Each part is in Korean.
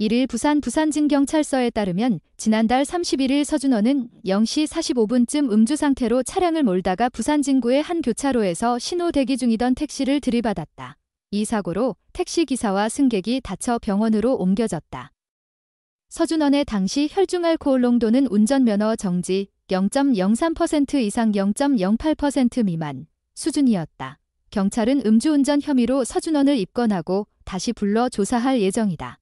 1일 부산진경찰서에 따르면 지난달 31일 서준원은 0시 45분쯤 음주 상태로 차량을 몰다가 부산 진구의 한 교차로에서 신호 대기 중이던 택시를 들이받았다. 이 사고로 택시기사와 승객이 다쳐 병원으로 옮겨졌다. 서준원의 당시 혈중 알코올 농도는 운전면허 정지 0.03% 이상 0.08% 미만 수준이었다. 경찰은 음주운전 혐의로 서준원을 입건하고 다시 불러 조사할 예정이다.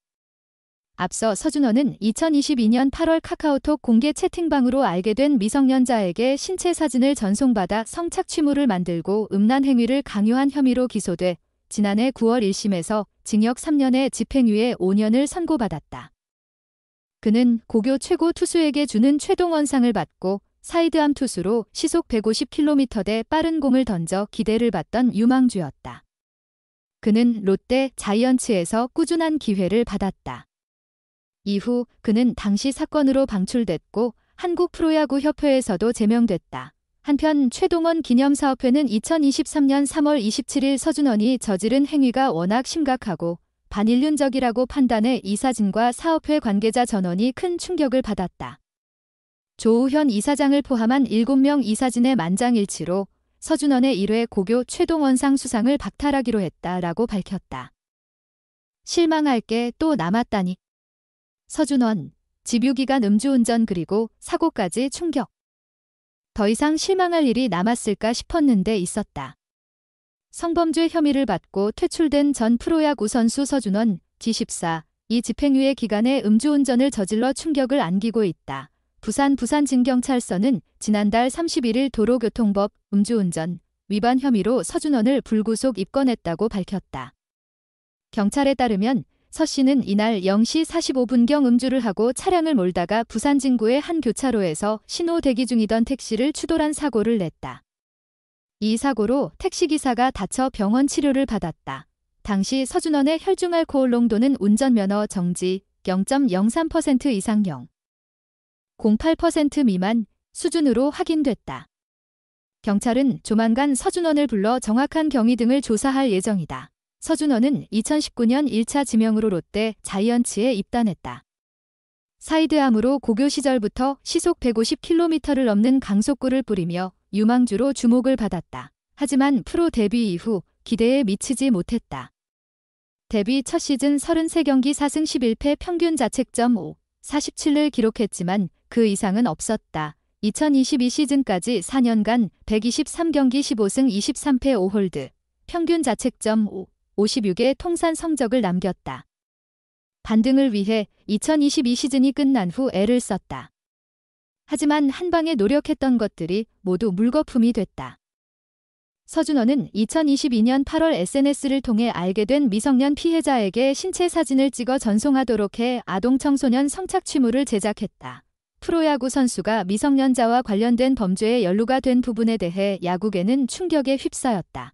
앞서 서준원은 2022년 8월 카카오톡 공개 채팅방으로 알게 된 미성년자에게 신체 사진을 전송받아 성착취물을 만들고 음란 행위를 강요한 혐의로 기소돼 지난해 9월 1심에서 징역 3년에 집행유예 5년을 선고받았다. 그는 고교 최고 투수에게 주는 최동원상을 받고 사이드암 투수로 시속 150km대 빠른 공을 던져 기대를 받던 유망주였다. 그는 롯데, 자이언츠에서 꾸준한 기회를 받았다. 이후 그는 당시 사건으로 방출됐고 한국프로야구협회에서도 제명됐다. 한편 최동원 기념사업회는 2023년 3월 27일 서준원이 저지른 행위가 워낙 심각하고 반인륜적이라고 판단해 이사진과 사업회 관계자 전원이 큰 충격을 받았다. 조우현 이사장을 포함한 7명 이사진의 만장일치로 서준원의 1회 고교 최동원상 수상을 박탈하기로 했다라고 밝혔다. 실망할 게 또 남았다니. 서준원, 집유기간 음주운전 그리고 사고까지 충격. 더 이상 실망할 일이 남았을까 싶었는데 있었다. 성범죄 혐의를 받고 퇴출된 전 프로야구 선수 서준원, G14, 이 집행유예 기간에 음주운전을 저질러 충격을 안기고 있다. 부산진경찰서는 지난달 31일 도로교통법 음주운전 위반 혐의로 서준원을 불구속 입건했다고 밝혔다. 경찰에 따르면 서 씨는 이날 0시 45분경 음주를 하고 차량을 몰다가 부산 진구의 한 교차로에서 신호 대기 중이던 택시를 추돌한 사고를 냈다. 이 사고로 택시기사가 다쳐 병원 치료를 받았다. 당시 서준원의 혈중 알코올 농도는 운전면허 정지 0.03% 이상 0.08% 미만 수준으로 확인됐다. 경찰은 조만간 서준원을 불러 정확한 경위 등을 조사할 예정이다. 서준원은 2019년 1차 지명으로 롯데, 자이언츠에 입단했다. 사이드암으로 고교 시절부터 시속 150km를 넘는 강속구를 뿌리며 유망주로 주목을 받았다. 하지만 프로 데뷔 이후 기대에 미치지 못했다. 데뷔 첫 시즌 33경기 4승 11패 평균 자책점 5.47을 기록했지만 그 이상은 없었다. 2022 시즌까지 4년간 123경기 15승 23패 5홀드, 평균 자책점 56의 통산 성적을 남겼다. 반등을 위해 2022 시즌이 끝난 후 애를 썼다. 하지만 한방에 노력했던 것들이 모두 물거품이 됐다. 서준원은 2022년 8월 SNS를 통해 알게 된 미성년 피해자에게 신체 사진을 찍어 전송하도록 해 아동 청소년 성착취물을 제작했다. 프로야구 선수가 미성년자와 관련된 범죄에 연루가 된 부분에 대해 야구계는 충격에 휩싸였다.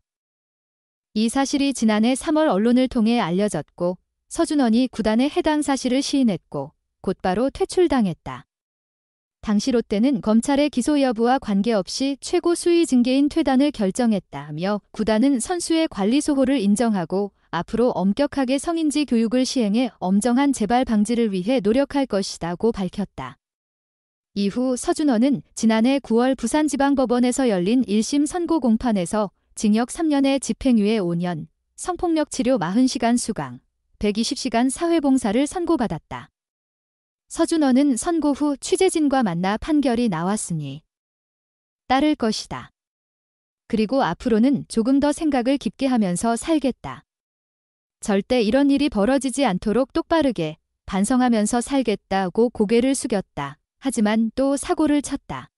이 사실이 지난해 3월 언론을 통해 알려졌고 서준원이 구단에 해당 사실을 시인했고 곧바로 퇴출당했다. 당시 롯데는 검찰의 기소 여부와 관계없이 최고 수위 징계인 퇴단을 결정했다며 구단은 선수의 관리 소홀을 인정하고 앞으로 엄격하게 성인지 교육을 시행해 엄정한 재발 방지를 위해 노력할 것이라고 밝혔다. 이후 서준원은 지난해 9월 부산지방법원에서 열린 1심 선고 공판에서 징역 3년에 집행유예 5년, 성폭력 치료 40시간 수강, 120시간 사회봉사를 선고받았다. 서준원은 선고 후 취재진과 만나 판결이 나왔으니 따를 것이다. 그리고 앞으로는 조금 더 생각을 깊게 하면서 살겠다. 절대 이런 일이 벌어지지 않도록 똑바르게 반성하면서 살겠다고 고개를 숙였다. 하지만 또 사고를 쳤다.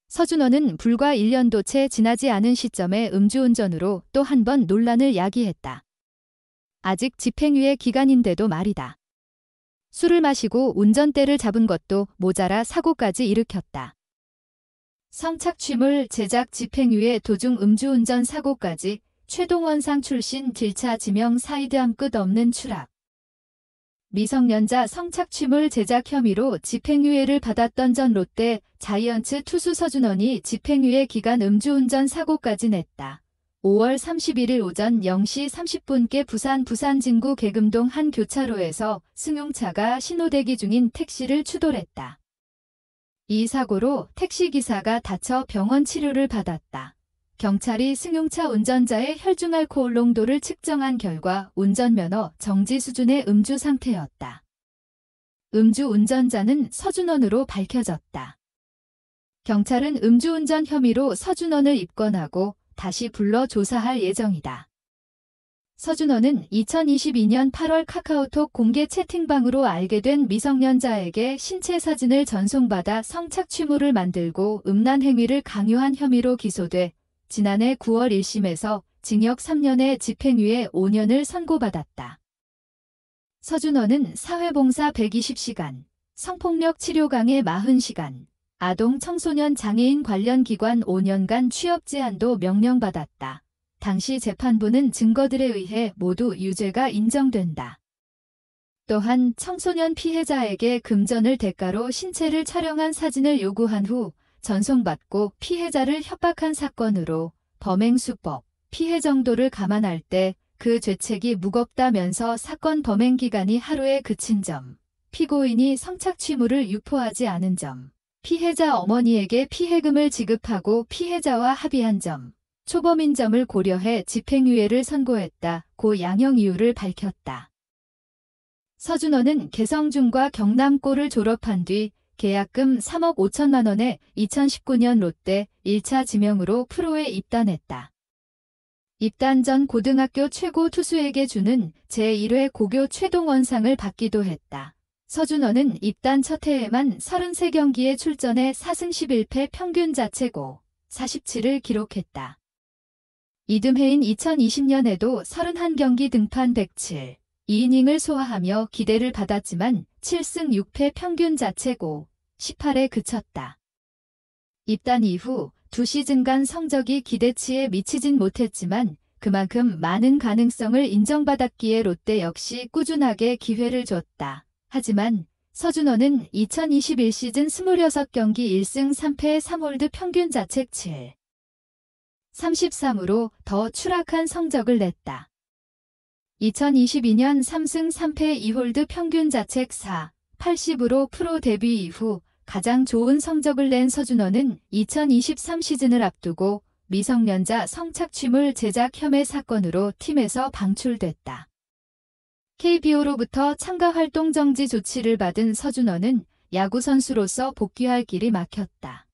서준원은 불과 1년도 채 지나지 않은 시점에 음주운전으로 또 한 번 논란을 야기했다. 아직 집행유예 기간인데도 말이다. 술을 마시고 운전대를 잡은 것도 모자라 사고까지 일으켰다. 성착취물 제작 집행유예 도중 음주운전 사고까지 최동원상 출신 딜차 지명 사이드암 끝없는 추락. 미성년자 성착취물 제작 혐의로 집행유예를 받았던 전 롯데, 자이언츠 투수 서준원이 집행유예 기간 음주운전 사고까지 냈다. 5월 31일 오전 0시 30분께 부산 진구 계금동 한 교차로에서 승용차가 신호대기 중인 택시를 추돌했다. 이 사고로 택시기사가 다쳐 병원 치료를 받았다. 경찰이 승용차 운전자의 혈중 알코올 농도를 측정한 결과 운전면허 정지 수준의 음주 상태였다. 음주 운전자는 서준원으로 밝혀졌다. 경찰은 음주운전 혐의로 서준원을 입건하고 다시 불러 조사할 예정이다. 서준원은 2022년 8월 카카오톡 공개 채팅방으로 알게 된 미성년자에게 신체 사진을 전송받아 성착취물을 만들고 음란 행위를 강요한 혐의로 기소돼 지난해 9월 1심에서 징역 3년에 집행유예 5년을 선고받았다. 서준원은 사회봉사 120시간, 성폭력 치료 강의 40시간, 아동 청소년 장애인 관련 기관 5년간 취업 제한도 명령받았다. 당시 재판부는 증거들에 의해 모두 유죄가 인정된다. 또한 청소년 피해자에게 금전을 대가로 신체를 촬영한 사진을 요구한 후 전송받고 피해자를 협박한 사건으로 범행수법, 피해 정도를 감안할 때 그 죄책이 무겁다면서 사건 범행 기간이 하루에 그친 점, 피고인이 성착취물을 유포하지 않은 점, 피해자 어머니에게 피해금을 지급하고 피해자와 합의한 점, 초범인 점을 고려해 집행유예를 선고했다고 양형 이유를 밝혔다. 서준원은 개성중과 경남고를 졸업한 뒤 계약금 3억 5천만 원에 2019년 롯데 1차 지명으로 프로에 입단했다. 입단 전 고등학교 최고 투수에게 주는 제1회 고교 최동원상을 받기도 했다. 서준원은 입단 첫 해에만 33경기에 출전해 4승 11패 평균 자책고 47을 기록했다. 이듬해인 2020년에도 31경기 등판 107, 2이닝을 소화하며 기대를 받았지만 7승 6패 평균 자책고 18에 그쳤다. 입단 이후 2시즌간 성적이 기대치에 미치진 못했지만 그만큼 많은 가능성을 인정받았기에 롯데 역시 꾸준하게 기회를 줬다. 하지만 서준원은 2021 시즌 26경기 1승 3패 3홀드 평균 자책 7, 33으로 더 추락한 성적을 냈다. 2022년 3승 3패 2홀드 평균 자책 4, 80으로 프로 데뷔 이후 가장 좋은 성적을 낸 서준원은 2023 시즌을 앞두고 미성년자 성착취물 제작 혐의 사건으로 팀에서 방출됐다. KBO로부터 참가 활동 정지 조치를 받은 서준원은 야구 선수로서 복귀할 길이 막혔다.